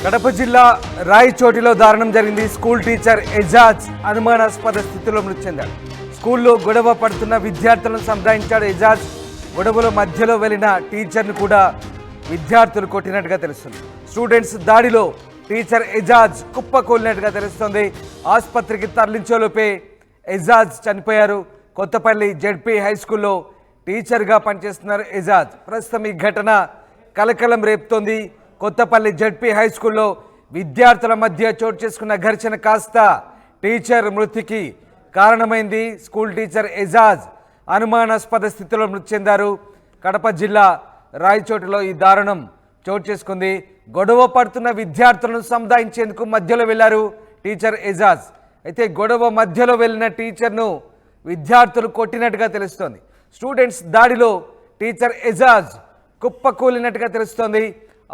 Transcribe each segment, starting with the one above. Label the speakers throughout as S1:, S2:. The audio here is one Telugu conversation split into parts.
S1: కడప జిల్లా రాయచోటిలో దారుణం జరిగింది. స్కూల్ టీచర్ ఎజాజ్ అనుమానాస్పద స్థితిలో మృతి చెందాడు. స్కూల్లో గొడవ పడుతున్న విద్యార్థులను సంప్రదించాడు ఎజాజ్. గొడవలో మధ్యలో వెళ్లిన టీచర్ను కూడా విద్యార్థులు కొట్టినట్టుగా తెలుస్తుంది. స్టూడెంట్స్ దాడిలో టీచర్ ఎజాజ్ కుప్పకూలినట్టుగా తెలుస్తోంది. ఆసుపత్రికి తరలించేలోపే ఎజాజ్ చనిపోయారు. కొత్తపల్లి జెడ్పీ హై స్కూల్లో టీచర్గా పనిచేస్తున్నారు ఎజాజ్. ప్రస్తుతం ఈ ఘటన కలకలం రేపుతోంది. కొత్తపల్లి జెడ్పీ హై స్కూల్లో విద్యార్థుల మధ్య చోటు చేసుకున్న ఘర్షణ కాస్త టీచర్ మృతికి కారణమైంది. స్కూల్ టీచర్ ఎజాజ్ అనుమానాస్పద స్థితిలో మృతి చెందారు. కడప జిల్లా రాయచోటిలో ఈ దారుణం చోటు చేసుకుంది. గొడవ పడుతున్న విద్యార్థులను సముదాయించేందుకు మధ్యలో వెళ్లారు టీచర్ ఎజాజ్. అయితే గొడవ మధ్యలో వెళ్ళిన టీచర్ను విద్యార్థులు కొట్టినట్టుగా తెలుస్తోంది. స్టూడెంట్స్ దాడిలో టీచర్ ఎజాజ్ కుప్పకూలినట్టుగా తెలుస్తోంది.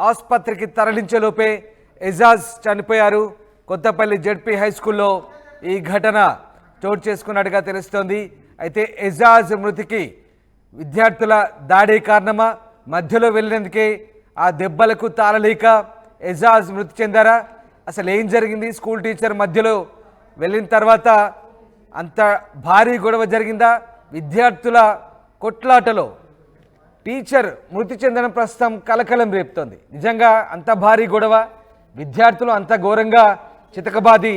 S1: ఆసుపత్రికి తరలించేలోపే ఎజాజ్ చనిపోయారు. కొత్తపల్లి జెడ్పీ హై స్కూల్లో ఈ ఘటన చోటు చేసుకున్నట్టుగా తెలుస్తోంది. అయితే ఎజాజ్ మృతికి విద్యార్థుల దాడి కారణమా, మధ్యలో వెళ్ళినందుకే ఆ దెబ్బలకు తాళలేక ఎజాజ్ మృతి చెందారా, అసలు ఏం జరిగింది? స్కూల్ టీచర్ మధ్యలో వెళ్ళిన తర్వాత అంత భారీ గొడవ జరిగిందా? విద్యార్థుల కొట్లాటలో టీచర్ మృతి చెందడం ప్రస్తుతం కలకలం రేపుతోంది. నిజంగా అంత భారీ గొడవ, విద్యార్థులు అంత ఘోరంగా చితకబాది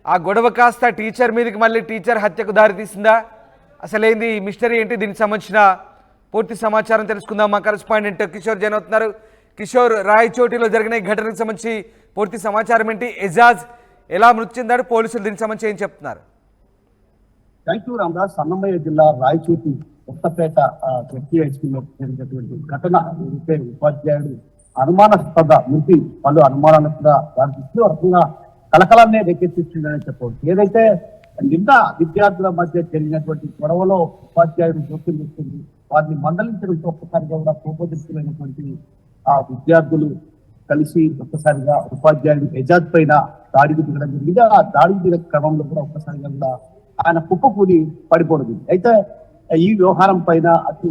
S1: ఆ గొడవ కాస్త టీచర్ మీదకి మళ్ళీ టీచర్ హత్యకు దారితీసిందా? అసలేంది ఈ మిస్టరీ ఏంటి? దీనికి సంబంధించిన పూర్తి సమాచారం తెలుసుకుందాం. మా కరెస్పాండెంట్ కిషోర్ జైన్ అవుతున్నారు. కిషోర్, రాయచోటిలో జరిగిన ఈ ఘటనకు సంబంధించి పూర్తి సమాచారం ఏంటి? ఎజాజ్ ఎలా మృతి చెందాడు? పోలీసులు దీనికి సంబంధించి ఏం చెప్తున్నారు?
S2: Thank you Ramdas. అన్నమయ్య జిల్లా రాయచోటి కొత్తపేట జెడ్పీ హై స్కూల్లో జరిగినటువంటి ఘటన ఏదైతే ఉపాధ్యాయుడు అనుమానాస్పద మృతి పలు అనుమానాలకు కూడా దారితీస్తూ రకంగా కలకలాన్ని రేకెత్తిస్తుందని చెప్పవచ్చు. ఏదైతే నిన్న విద్యార్థుల మధ్య జరిగినటువంటి గొడవలో ఉపాధ్యాయుడు జోక్యం చేస్తుంది, వారిని మందలించడంతో ఒక్కసారిగా కూడా కోపోద్రిక్తులైనటువంటి ఆ విద్యార్థులు కలిసి ఒక్కసారిగా ఉపాధ్యాయుడు ఎజాజ్ పైన దాడికి దిగడం జరిగింది. ఆ దాడికి దిగ క్రమంలో కూడా ఒక్కసారిగా కూడా ఆయన కుప్పకూలి పడిపోవడం. అయితే ఈ వ్యవహారం పైన అటు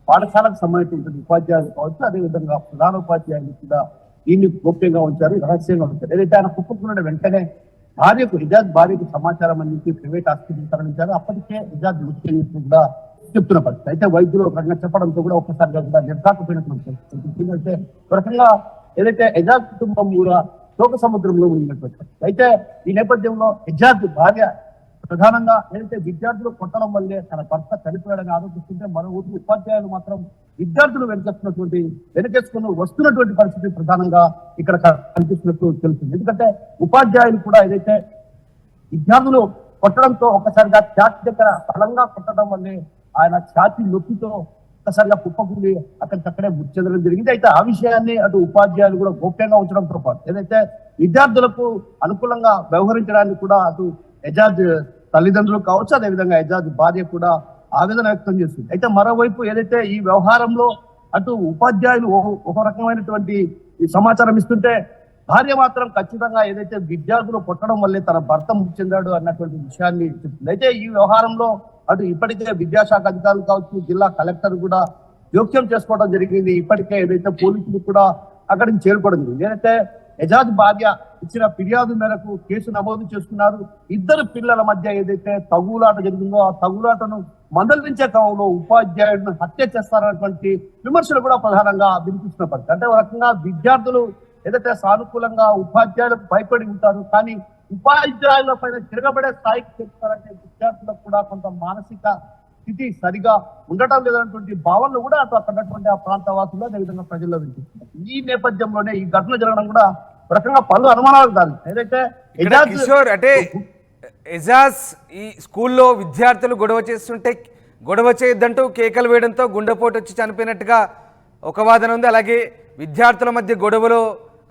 S2: పాఠశాలకు సంబంధించినటువంటి ఉపాధ్యాయులు కావచ్చు, అదేవిధంగా ప్రధాన ఉపాధ్యాయులు కూడా దీన్ని గోప్యంగా ఉంచారు, రహస్యంగా ఉంచారు. ఏదైతే ఆయన కుప్పకూలిన వెంటనే ఎజాజ్ భార్యకు సమాచారం అందించి ప్రైవేట్ ఆసుపత్రికి తరలించారు. అప్పటికే ఎజాజ్ మృతి చెందినట్టు కూడా చెప్తున్న పరిస్థితి. అయితే వైద్యులు ఒక రకంగా చెప్పడంతో కూడా ఒక్కసారిగా కూడా నిర్ధాకపోయినటువంటి పరిస్థితి. అయితే ఒక రకంగా ఏదైతే ఎజాజ్ కుటుంబం కూడా శోక సముద్రంలో ఉన్నటువంటి. అయితే ఈ నేపథ్యంలో ఎజాజ్ భార్య ప్రధానంగా ఏదైతే విద్యార్థులు కొట్టడం వల్లే తన భర్త చనిపోయాడని ఆరోపిస్తుంటే, మరో ఊరికి ఉపాధ్యాయులు మాత్రం విద్యార్థులు వెనకేసుకుని వస్తున్నటువంటి పరిస్థితి ప్రధానంగా ఇక్కడ కనిపిస్తున్నట్టు తెలుస్తుంది. ఎందుకంటే ఉపాధ్యాయులు కూడా ఏదైతే విద్యార్థులు కొట్టడంతో ఒక్కసారిగా ఛాతి దగ్గర బలంగా కొట్టడం వల్లే ఆయన ఛాతి నొప్పితో ఒక్కసారిగా కుప్పకూలి అక్కడికక్కడే మృతి చెందడం జరిగింది. అయితే ఆ విషయాన్ని అటు ఉపాధ్యాయులు కూడా గోప్యంగా ఉంచడంతో పాటు ఏదైతే విద్యార్థులకు అనుకూలంగా వ్యవహరించడానికి కూడా అటు ఎజాజ్ తల్లిదండ్రులు కావచ్చు, అదేవిధంగా ఎజాజ్ భార్య కూడా ఆవేదన వ్యక్తం చేస్తుంది. అయితే మరోవైపు ఏదైతే ఈ వ్యవహారంలో అటు ఉపాధ్యాయులు ఒక రకమైనటువంటి ఈ సమాచారం ఇస్తుంటే, భార్య మాత్రం ఖచ్చితంగా ఏదైతే విద్యార్థులు కొట్టడం వల్లే తన భర్త మృతి చెందాడు అన్నటువంటి విషయాన్ని చెప్తుంది. అయితే ఈ వ్యవహారంలో అటు ఇప్పటికే విద్యాశాఖ అధికారులు కావచ్చు, జిల్లా కలెక్టర్ కూడా జోక్యం చేసుకోవడం జరిగింది. ఇప్పటికే ఏదైతే పోలీసులు కూడా అక్కడికి చేరుకోవడం జరిగింది. ఏదైతే ఎజాజ్ భార్య ఇచ్చిన ఫిర్యాదు మేరకు కేసు నమోదు చేసుకున్నారు. ఇద్దరు పిల్లల మధ్య ఏదైతే తగులాట జరిగిందో ఆ తగులాటను మందలించే క్రమంలో ఉపాధ్యాయుడిని హత్య చేస్తారన్నటువంటి విమర్శలు కూడా ప్రధానంగా వినిపిస్తున్న పరిస్థితి. అంటే ఒక రకంగా విద్యార్థులు ఏదైతే సానుకూలంగా ఉపాధ్యాయులకు భయపడి ఉంటారు, కానీ ఉపాధ్యాయుల పైన తిరగబడే స్థాయికి చెప్తారంటే విద్యార్థులకు కూడా కొంత మానసిక స్థితి సరిగా ఉండటం లేదన్నటువంటి భావనలు కూడా అటు అక్కడటువంటి ఆ ప్రాంత వాసులు అదేవిధంగా ప్రజల్లో వినిపిస్తున్నారు. ఈ నేపథ్యంలోనే ఈ ఘటన జరగడం కూడా ఒక రకంగా పలు అనుమానాలు కాదు. ఏదైతే
S1: కిషోర్, అంటే ఎజాజ్ ఈ స్కూల్లో విద్యార్థులు గొడవ చేస్తుంటే గొడవ చేయొద్దంటూ కేకలు వేయడంతో గుండెపోటు వచ్చి చనిపోయినట్టుగా ఒక వాదన ఉంది. అలాగే విద్యార్థుల మధ్య గొడవలో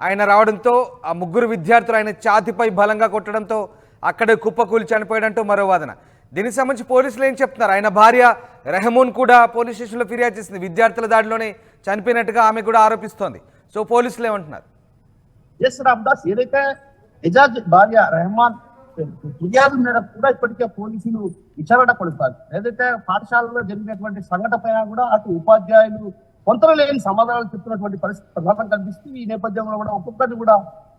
S1: ఆయన రావడంతో ఆ ముగ్గురు విద్యార్థులు ఆయన ఛాతిపై బలంగా కొట్టడంతో అక్కడే కుప్పకూలి చనిపోయాడంటూ మరో వాదన. దీనికి సంబంధించి పోలీసులు ఏం చెప్తున్నారు? ఆయన భార్య రెహమూన్ కూడా పోలీస్ స్టేషన్లో ఫిర్యాదు చేసింది. విద్యార్థుల దాడిలోనే చనిపోయినట్టుగా ఆమె కూడా ఆరోపిస్తోంది. సో పోలీసులు ఏమంటున్నారు?
S2: ఎస్ రామదాస్, ఏదైతే ఎజాజ్ భార్య రెహమాన్ ఫిర్యాదు మేరకు కూడా ఇప్పటికే పోలీసులు విచారణ కొనసాగుతారు. ఏదైతే పాఠశాలలో జరిగినటువంటి సంఘటన పైన కూడా అటు ఉపాధ్యాయులు కొంతలో లేని సమాధానాలు చెప్తున్నటువంటి పరిస్థితి ప్రధానం కనిపిస్తుంది. ఈ నేపథ్యంలో కూడా ఒక్కొక్కరిని కూడా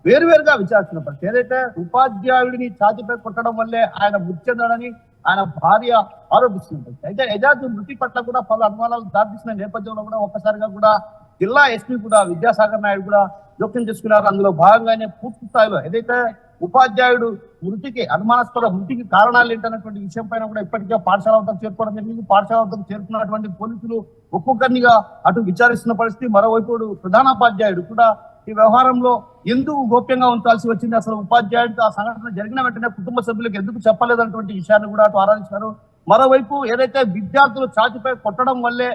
S2: వేరువేరుగా విచారిస్తున్న పరిస్థితి. ఏదైతే ఉపాధ్యాయుడిని ఛాతీపై కొట్టడం వల్లే ఆయన మృతి చెందాడని ఆయన భార్య ఆరోపిస్తుంది. అయితే ఎజాజ్ మృతి పట్ల కూడా పలు అనుమానాలు దారితీసిన నేపథ్యంలో కూడా ఒక్కసారిగా కూడా జిల్లా ఎస్పీ కూడా విద్యాసాగర్ నాయుడు కూడా జోక్యం చేసుకున్నారు. అందులో భాగంగానే పూర్తి స్థాయిలో ఏదైతే ఉపాధ్యాయుడు మృతికి అనుమానాస్పద మృతికి కారణాలు ఏంటన్నటువంటి విషయం పైన కూడా ఇప్పటికే పాఠశాల వద్దకు చేరుకోవడం జరిగింది. పాఠశాల వద్దకు చేరుకున్నటువంటి పోలీసులు ఒక్కొక్కరినిగా అటు విచారిస్తున్న పరిస్థితి. మరోవైపు ప్రధానోపాధ్యాయుడు కూడా ఈ వ్యవహారంలో ఎందుకు గోప్యంగా ఉంచాల్సి వచ్చింది, అసలు ఉపాధ్యాయుడికి ఆ సంఘటన జరిగిన వెంటనే కుటుంబ సభ్యులకు ఎందుకు చెప్పలేదన్నటువంటి విషయాన్ని కూడా అటు ఆరాధించారు. మరోవైపు ఏదైతే విద్యార్థులు ఛాతీపై కొట్టడం వల్లే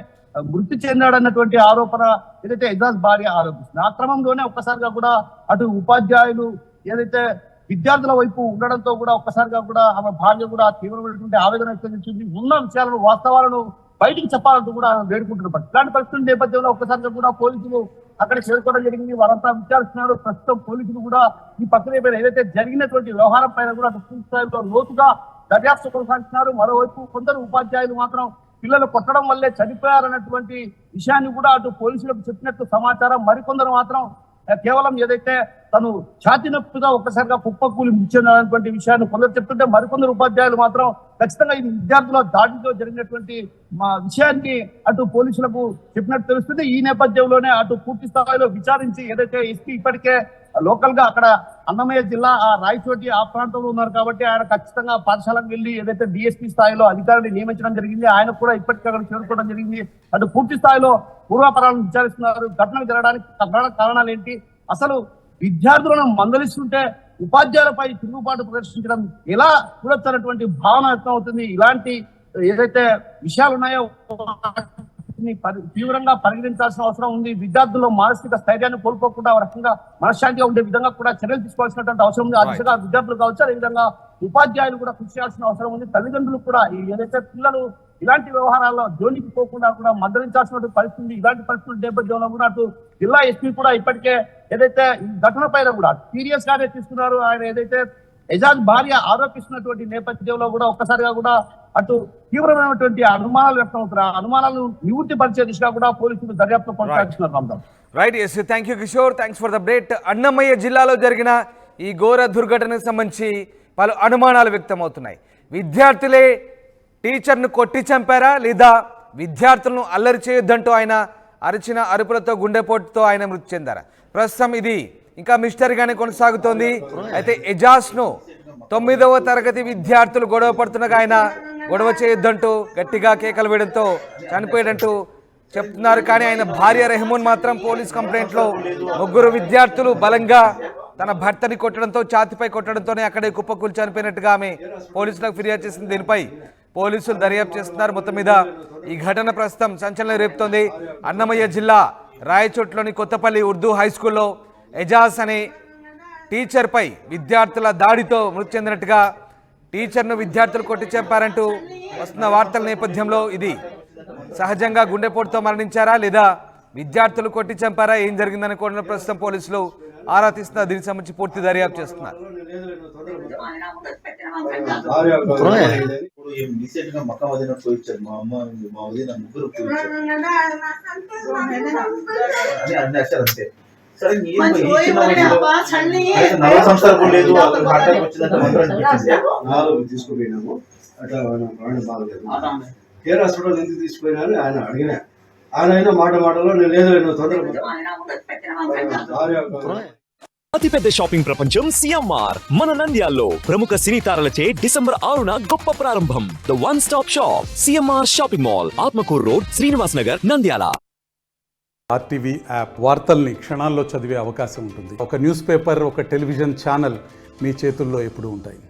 S2: మృతి చెందాడన్నటువంటి ఆరోపణ ఏదైతే ఎజాజ్ భార్య ఆరోపిస్తుంది. ఆ క్రమంలోనే ఒక్కసారిగా కూడా అటు ఉపాధ్యాయులు ఏదైతే విద్యార్థుల వైపు ఉండడంతో కూడా ఒక్కసారిగా కూడా ఆమె భార్య కూడా తీవ్రమైనటువంటి ఆవేదన వ్యక్తం చేసింది. ఉన్న విషయాలను వాస్తవాలను బయటికి చెప్పాలంటూ కూడా ఆమె వేడుకుంటున్నారు. ఇలాంటి పరిస్థితుల నేపథ్యంలో ఒక్కసారిగా కూడా పోలీసులు అక్కడ చేరుకోవడం జరిగింది. వారంతా విచారిస్తున్నారు. ప్రస్తుతం పోలీసులు కూడా ఈ ప్రక్రియ పైన ఏదైతే జరిగినటువంటి వ్యవహారం పైన కూడా పూర్తి స్థాయిలో లోతుగా దర్యాప్తు కొనసాగిస్తున్నారు. మరోవైపు కొందరు ఉపాధ్యాయులు మాత్రం పిల్లలు కొట్టడం వల్లే చనిపోయారన్నటువంటి విషయాన్ని కూడా అటు పోలీసులకు చెప్పినట్టు సమాచారం. మరికొందరు మాత్రం కేవలం ఏదైతే తను ఛాతీ నొప్పిగా ఒక్కసారిగా కుప్పకూలి మృతి విషయాన్ని కొందరు చెప్తుంటే, మరికొందరు ఉపాధ్యాయులు మాత్రం ఖచ్చితంగా ఇది విద్యార్థుల దాడితో జరిగినటువంటి విషయాన్ని అటు పోలీసులకు చెప్పినట్టు తెలుస్తుంది. ఈ నేపథ్యంలోనే అటు పూర్తి స్థాయిలో విచారించి ఏదైతే ఎస్పీ ఇప్పటికే లోకల్ గా అక్కడ అన్నమయ్య జిల్లా ఆ రాయచోటి ఆ ప్రాంతంలో ఉన్నారు కాబట్టి ఆయన ఖచ్చితంగా పాఠశాలకు వెళ్ళి ఏదైతే డిఎస్పీ స్థాయిలో అధికారిని నియమించడం జరిగింది. ఆయన కూడా ఇప్పటికే అక్కడ చేరుకోవడం జరిగింది. అటు పూర్తి స్థాయిలో పూర్వాపరాలను విచారిస్తున్నారు. ఘటన జరగడానికి కారణాలు ఏంటి, అసలు విద్యార్థులను మందలిస్తుంటే ఉపాధ్యాయులపై తిరుగుబాటు ప్రదర్శించడం ఎలా చూడొచ్చన్నటువంటి భావన వ్యక్తం అవుతుంది. ఇలాంటి ఏదైతే విషయాలు ఉన్నాయో తీవ్రంగా పరిగణించాల్సిన అవసరం ఉంది. విద్యార్థుల్లో మానసిక స్థైర్యాన్ని కోల్పోకుండా రకంగా మనశ్శాంతిగా ఉండే విధంగా కూడా చర్యలు తీసుకోవాల్సినటువంటి అవసరం ఉంది. ఆ దిశగా విద్యార్థులు కావచ్చు, అదేవిధంగా ఉపాధ్యాయులు కూడా కృషి చేయాల్సిన అవసరం ఉంది. తల్లిదండ్రులు కూడా ఏదైతే పిల్లలు ఇలాంటి వ్యవహారాల్లో జోలికి పోకుండా కూడా మందలించాల్సిన పరిస్థితి. ఇలాంటి పరిస్థితుల నేపథ్యంలో కూడా అటు జిల్లా ఎస్పీ కూడా ఇప్పటికే ఏదైతే ఈ ఘటన పైన కూడా సీరియస్ గానే తీసుకున్నారు. ఆయన ఏదైతే ఎజాజ్ భార్య ఆరోపిస్తున్నటువంటి నేపథ్యంలో కూడా ఒక్కసారిగా కూడా అటు తీవ్రమైనటువంటి అనుమానాలు వ్యక్తం అవుతున్నారు. అనుమానాలను నివృత్తి పరిచే దిశగా కూడా పోలీసులు దర్యాప్తు కొనసాగిస్తున్నారు.
S1: Right, yes, thank you Kishore, thanks for the update. Annamayya జిల్లాలో జరిగిన ఈ ఘోర దుర్ఘటనకు సంబంధించి పలు అనుమానాలు వ్యక్తమవుతున్నాయి. విద్యార్థులే టీచర్ను కొట్టి చంపారా, లేదా విద్యార్థులను అల్లరి చేయొద్దంటూ ఆయన అరిచిన అరుపులతో గుండెపోటుతో ఆయన మృతి చెందారా? ప్రస్తుతం ఇది ఇంకా మిస్టరీగానే కొనసాగుతోంది. అయితే ఎజాజ్ను 9వ తరగతి విద్యార్థులు గొడవ పడుతున్నగా ఆయన గొడవ చేయొద్దంటూ గట్టిగా కేకలు వేయడంతో చనిపోయాడంటూ చెప్తున్నారు. కానీ ఆయన భార్య రెహమాన్ మాత్రం పోలీస్ కంప్లైంట్లో 3 విద్యార్థులు బలంగా తన భర్తని కొట్టడంతో, ఛాతీపై కొట్టడంతోనే అక్కడే కుప్పకూలి చనిపోయినట్టుగా ఆమె పోలీసులకు ఫిర్యాదు చేసింది. దీనిపై పోలీసులు దర్యాప్తు చేస్తున్నారు. మొత్తం మీద ఈ ఘటన ప్రస్తుతం సంచలనం రేపుతోంది. అన్నమయ్య జిల్లా రాయచోట్లోని కొత్తపల్లి ఉర్దూ హై స్కూల్లో ఎజాజ్ అనే టీచర్పై విద్యార్థుల దాడితో మృతి చెందినట్టుగా, టీచర్ను విద్యార్థులు కొట్టి చంపారంటూ వస్తున్న వార్తల నేపథ్యంలో ఇది సహజంగా గుండెపోటుతో మరణించారా, లేదా విద్యార్థులు కొట్టి చంపారా, ఏం జరిగిందని కూడా ప్రస్తుతం పోలీసులు ఆరా తీస్తున్నారు. దీనికి సంబంధించి పూర్తి దర్యాప్తు చేస్తున్నారు.
S3: తీసుకుపోయినాము అట్లా కేర్ హాస్పిటల్ ఎందుకు తీసుకుపోయినా ఆయన అడిగినా, ఆయన మాటలో నేను లేదు తొందరగా.
S4: అతిపెద్ద షాపింగ్ ప్రపంచం సిఎంఆర్ మన నంద్యాల్లో ప్రముఖ సినీ తారలచే డిసెంబర్ 6న గొప్ప ప్రారంభం. The one stop shop CMR shopping mall, Atmakur road, Srinivas Nagar, Nandyal.
S5: RTV app వార్తల్ని క్షణాల్లో చదివే అవకాశం ఉంటుంది. ఒక న్యూస్ పేపర్, ఒక టెలివిజన్ ఛానల్ మీ చేతుల్లో ఎప్పుడూ ఉంటాయి.